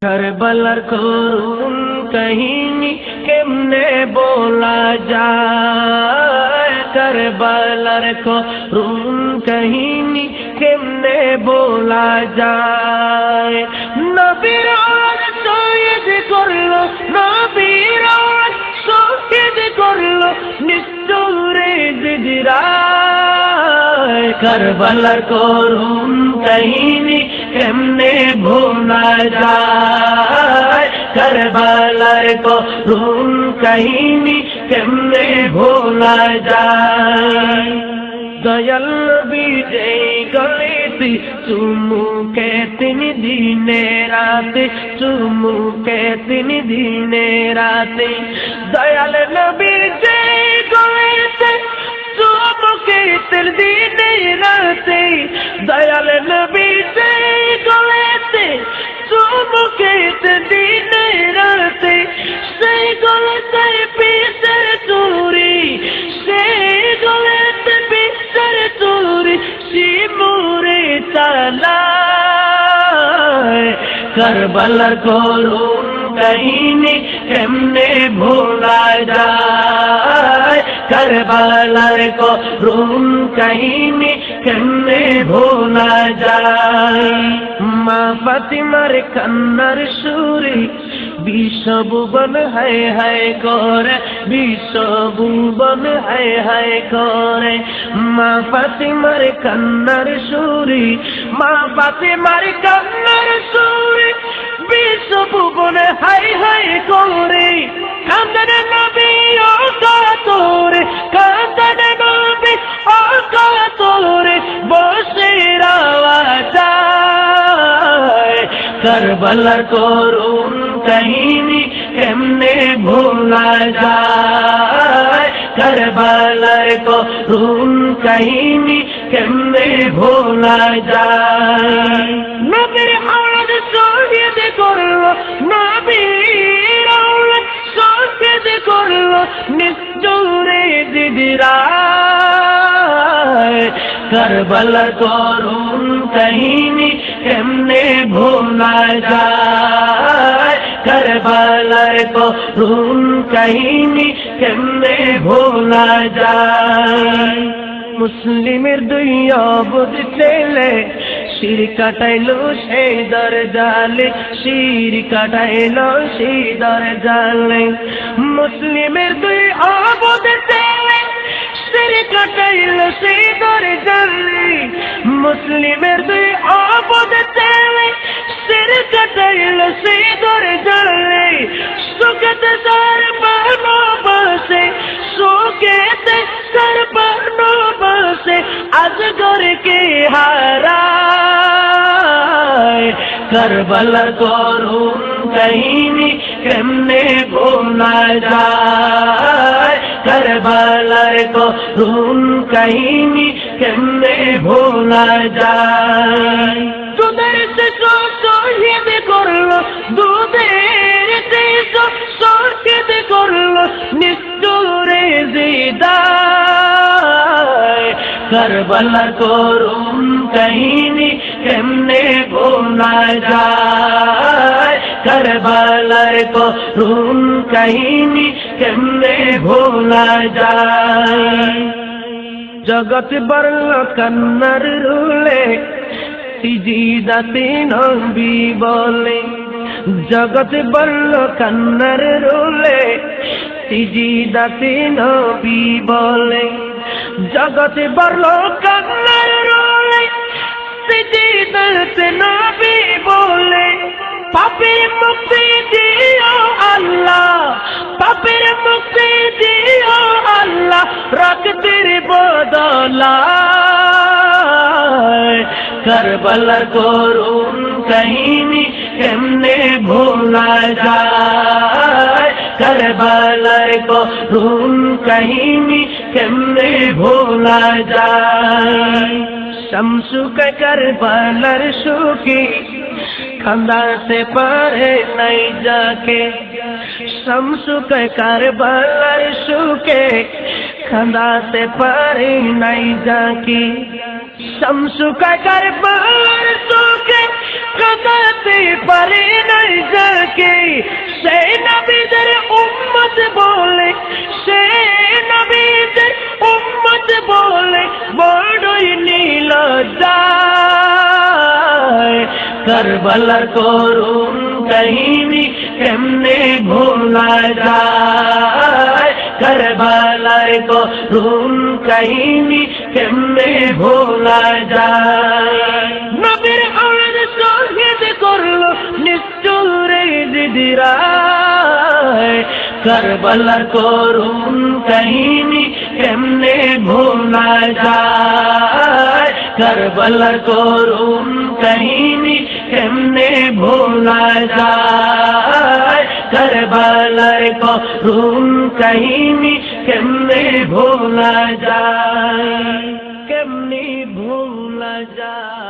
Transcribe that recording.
करबलार करुण कहिनी केमने बोला जाए, करबलार करुण कहिनी केमने बोला जाए। नबीर शहीद करलो, नबीर शहीद करलो निष्ठुरे जिगराय। करबलार करुण कहिनी केमने भूला जाए, करबलार करुण कहिनी केमने भूला जाए। दयाल नबी गलीती चुमू के तीन दिने राते, चुमू के तीन दिने राते। दयाल नबी गलीती चुमू के तीन दिने राते। दयाल नबी गलीती चुमू के तीन दिने राते। से गलते पीछे चूरी, से गलते पीछे चूरी सिमुरे चलाए। करबलार करुण कहिनी केमने भूला जाए, करबलार करुण कहिनी केमने भूला जाए। मा फातिमार कान्नार सुरे विश्वभुवन हाय हाय करे, विश्वभुवन हाय हाय करे। मा फातिमार कान्नार सुरे, मा फातिमार कान्नार सुरे विश्वभुवन हाय हाय करे। कांदन नबी ओ कातरे, कांदन नबी ओ कातरे बसे रावा जाए। करबलार करुण कहिनी केमने भूला जाए, करबलार करुण कहिनी केमने भूला जाए। नबीर औलाद शहीद करलो, नबीर औलाद शहीद करलो निष्ठुरे जिगराय। करबलार करुण कहिनी केमने भूला जाए, करबलार करुण कहिनी केमने भूला जाए। मुस्लिमेर दुई अबुध ছেলে শির কাটাইলো সেই দরজালে, শির কাটাইলো সেই দরজালে। মুসলিমের দুই অবুধ ছেলে শির কাটাইলো সেই দরজালে। মুসলিমের দুই অবুধ ছেলে শির কাটাইলো সেই দরজালে। সুখেতে তার বানো বসে, সুখেতে তার বানো বসে আজগর কে হারায়। करबलार करुण कहिनी केमने भूला जाए, करबलार करुण कहिनी केमने भूला जाए। दूधेर शिशु शहीद करलो, दूधेर शिशु शहीद करलो निष्ठुरे जिगराय। करबलार करुण कहिनी केमने भूला जाए, करबलार करुण कहिनी केमने भूला जाए। जगत बरलो कान्नार रुले सिजदाते नबी बोले, जगत बरलो कान्नार रुले सिजदाते नबी बोले। जगत बरलो कान्नार रुले सिजदाते नबी बोले। पापेर मुक्ति दियो अल्लाह, पापेर मुक्ति दियो अल्लाह रक्तेर बदलाয়। करबलार करुण कहिनी केमने भूला जाए, करबलार करुण कहिनी केमने भूला जाए। शम्सु के करबलार सुखी खंदा से परे नहीं जाके, शम्सु के करबलार सुखे खंदा से परे नहीं जाके। शम्सु का करबलार सुखे खंदा से परे नहीं সেই নবীদের উম্মত বলে, সেই নবীদের উম্মত বলে বড়ই নীলজ্জা। কারবালার করুণ কাহিনী কেমনে ভোলা যায়, কারবালার করুণ কাহিনী কেমনে ভোলা যায়। নবীর আওলাদ শহীদ করলো নিষ্ঠুরে দিদিরা, কারবালার করুণ কাহিনী কেমনে ভোলা যায়, কারবালার করুণ কাহিনী কেমনে ভোলা যায়, কারবালার করুণ কাহিনী কেমনে ভোলা যায়, কেমনে ভোলা যায়।